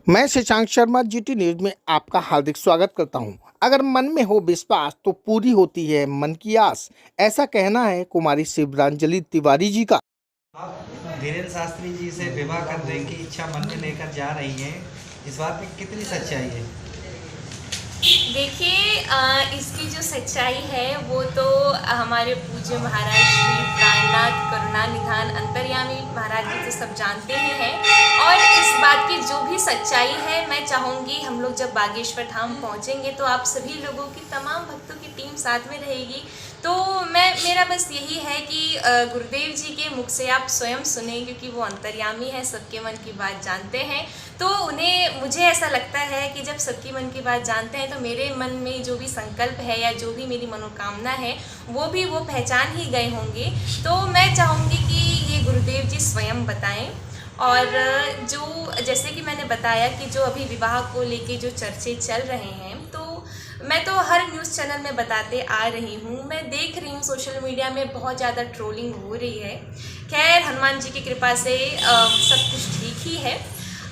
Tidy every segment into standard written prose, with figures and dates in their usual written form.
मैं Shashank Sharma GT news में आपका हार्दिक स्वागत करता हूं। अगर मन में हो विश्वास तो पूरी होती है मन की आस, ऐसा कहना है कुमारी शिवरांजलि तिवारी जी का। आप धीरेन्द्र शास्त्री जी से विवाह करने की इच्छा मन में लेकर जा रही हैं, इस बात में कितनी सच्चाई है? देखिए, इसकी जो सच्चाई है वो तो हमारे पूज्य महाराज श्री प्राणनाथ करुणानिधान अंतर्यामी महाराज जी तो सब जानते ही हैं। और इस बात की जो भी सच्चाई है, मैं चाहूँगी हम लोग जब बागेश्वर धाम पहुँचेंगे तो आप सभी लोगों की, तमाम भक्तों की टीम साथ में रहेगी। तो मेरा बस यही है कि गुरुदेव जी के मुख से आप स्वयं सुने, क्योंकि वो अंतर्यामी है, सबके मन की बात जानते हैं। तो मुझे ऐसा लगता है कि जब सबकी मन की बात जानते हैं तो मेरे मन में जो भी संकल्प है या जो भी मेरी मनोकामना है वो पहचान ही गए होंगे। तो मैं चाहूँगी कि ये गुरुदेव जी स्वयं बताएं। और जो जैसे कि मैंने बताया कि जो अभी विवाह को लेके जो चर्चे चल रहे हैं, तो मैं तो हर न्यूज़ चैनल में बताते आ रही हूँ, मैं देख रही हूँ सोशल मीडिया में बहुत ज़्यादा ट्रोलिंग हो रही है। खैर, हनुमान जी की कृपा से सब कुछ ठीक ही है।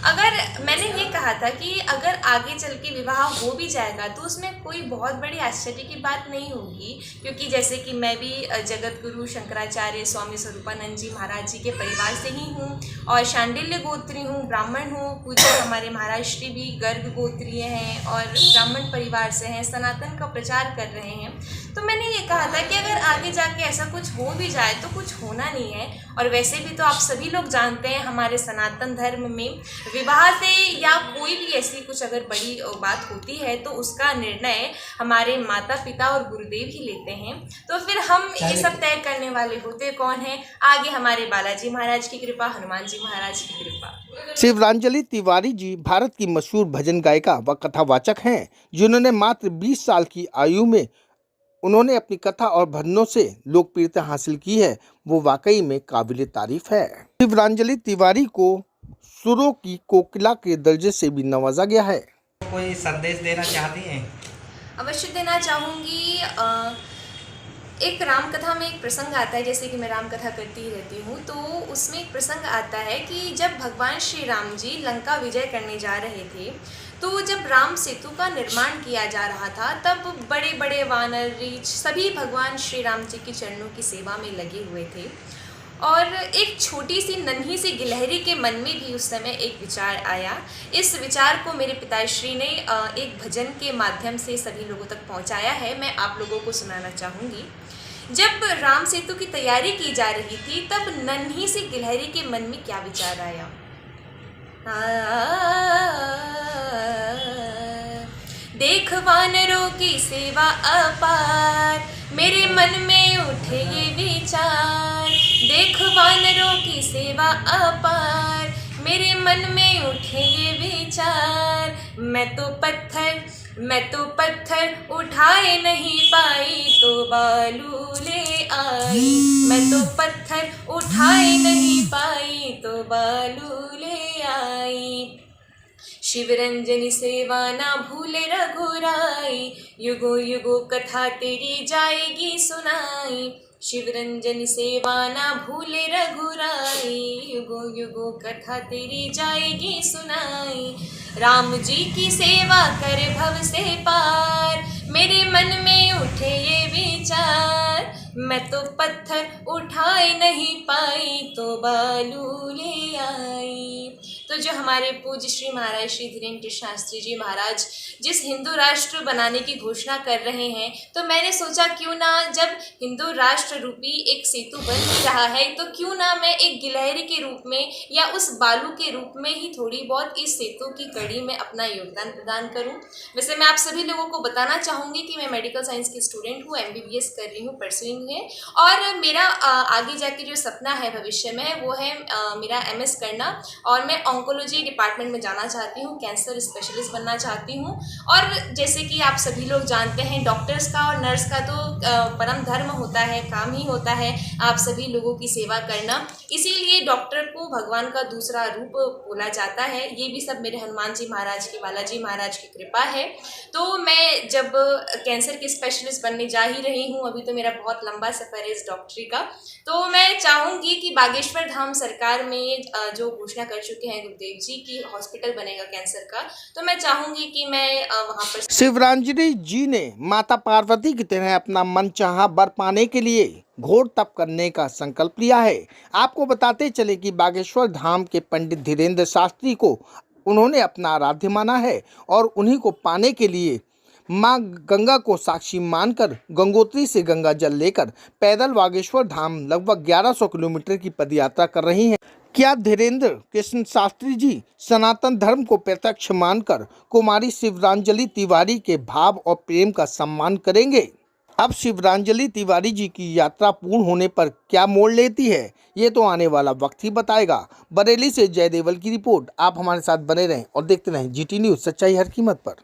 अगर मैंने ये कहा था कि अगर आगे चल के विवाह हो भी जाएगा तो उसमें कोई बहुत बड़ी आश्चर्य की बात नहीं होगी, क्योंकि जैसे कि मैं भी जगत गुरु शंकराचार्य स्वामी स्वरूपानंद जी महाराज जी के परिवार से ही हूँ और शांडिल्य गोत्री हूँ, ब्राह्मण हूँ। पूज्य हमारे महाराज श्री भी गर्ग गोत्रीय हैं और ब्राह्मण परिवार से हैं, सनातन का प्रचार कर रहे हैं। तो मैंने ये कहा था कि अगर आगे जाके ऐसा कुछ हो भी जाए तो कुछ होना नहीं है। और वैसे भी तो आप सभी लोग जानते हैं, हमारे सनातन धर्म में विवाह से या कोई भी ऐसी कुछ अगर बड़ी बात होती है तो उसका निर्णय हमारे माता पिता और गुरुदेव ही लेते हैं। तो फिर हम ये सब तय करने वाले होते कौन हैं? आगे हमारे बालाजी महाराज की कृपा, हनुमान जी महाराज की कृपा। शिवरांजलि तिवारी जी भारत की मशहूर भजन गायिका व कथावाचक हैं, जिन्होंने मात्र 20 साल की आयु में उन्होंने अपनी कथा और भजनों से लोकप्रियता हासिल की है। वो वाकई में काबिले तारीफ है। शिवरांजलि तिवारी को सुरों की कोकिला के दर्जे से भी नवाजा गया है। कोई संदेश देना चाहती हैं? अवश्य देना चाहूँगी। एक राम कथा में एक प्रसंग आता है, जैसे कि मैं राम कथा करती ही रहती हूँ, तो उसमें एक प्रसंग आता है कि जब भगवान श्री राम जी लंका विजय करने जा रहे थे, तो जब राम सेतु का निर्माण किया जा रहा था, तब बड़े बड़े वानर, रीछ सभी भगवान श्री राम जी के चरणों की सेवा में लगे हुए थे। और एक छोटी सी नन्ही सी गिलहरी के मन में भी उस समय एक विचार आया। इस विचार को मेरे पिताश्री ने एक भजन के माध्यम से सभी लोगों तक पहुंचाया है। मैं आप लोगों को सुनाना चाहूँगी। जब राम सेतु की तैयारी की जा रही थी, तब नन्ही सी गिलहरी के मन में क्या विचार आया? देख वानरों की सेवा अपार, मेरे मन में उठे ये विचार। देख वानरों की सेवा अपार, मेरे मन में उठे ये विचार। मैं तो पत्थर उठाए नहीं पाई, तो बालू ले आई। मैं तो पत्थर उठाए नहीं पाई, तो बालू ले आई। शिवरंजनी सेवा ना भूले रघुराई, युगो युगो कथा तेरी जाएगी सुनाई। शिवरंजनी सेवा ना भूले रघुराई, युगो युगो कथा तेरी जाएगी सुनाई। राम जी की सेवा कर भव से पार, मेरे मन में उठे ये विचार। मैं तो पत्थर उठाए नहीं पाई, तो बालू ले आई। तो जो हमारे पूज्य श्री महाराज श्री धीरेन्द्र शास्त्री जी महाराज जिस हिंदू राष्ट्र बनाने की घोषणा कर रहे हैं, तो मैंने सोचा क्यों ना, जब हिंदू राष्ट्र रूपी एक सेतु बन ही रहा है, तो क्यों ना मैं एक गिलहरी के रूप में या उस बालू के रूप में ही थोड़ी बहुत इस सेतु की कड़ी में अपना योगदान प्रदान करूं। वैसे मैं आप सभी लोगों को बताना चाहूँगी कि मैं मेडिकल साइंस की स्टूडेंट हूँ, MBBS कर रही हूँ, परसुइंग है। और मेरा आगे जाके जो सपना है भविष्य में, वो है मेरा MS करना, और मैं ऑन्कोलॉजी डिपार्टमेंट में जाना चाहती हूँ, कैंसर स्पेशलिस्ट बनना चाहती हूँ। और जैसे कि आप सभी लोग जानते हैं, डॉक्टर्स का और नर्स का तो परम धर्म होता है, काम ही होता है आप सभी लोगों की सेवा करना। इसीलिए डॉक्टर को भगवान का दूसरा रूप बोला जाता है। ये भी सब मेरे हनुमान जी महाराज की, बालाजी महाराज की कृपा है। तो मैं जब कैंसर के स्पेशलिस्ट बनने जा ही रही हूँ, अभी तो मेरा बहुत लंबा सफ़र है इस डॉक्टरी का। तो मैं चाहूँगी कि बागेश्वर धाम सरकार में जो घोषणा कर चुके हैं गुरुदेव जी कि हॉस्पिटल बनेगा कैंसर का, तो मैं चाहूँगी कि मैं वहाँ पर शिवरांजलि जी ने माता पार्वती की तरह अपना मनचाहा वर पाने के लिए घोर तप करने का संकल्प लिया है। आपको बताते चले कि बागेश्वर धाम के पंडित धीरेन्द्र शास्त्री को उन्होंने अपना आराध्य माना है और उन्हीं को पाने के लिए मां गंगा को साक्षी मानकर गंगोत्री से गंगा जल लेकर पैदल बागेश्वर धाम लगभग 1100 किलोमीटर की पदयात्रा कर रही हैं। क्या धीरेन्द्र कृष्ण शास्त्री जी सनातन धर्म को प्रत्यक्ष मानकर कुमारी शिवरांजलि तिवारी के भाव और प्रेम का सम्मान करेंगे? अब शिवरांजलि तिवारी जी की यात्रा पूर्ण होने पर क्या मोड़ लेती है, ये तो आने वाला वक्त ही बताएगा। बरेली से जय देवल की रिपोर्ट। आप हमारे साथ बने रहें और देखते रहें GT न्यूज़, सच्चाई हर कीमत पर।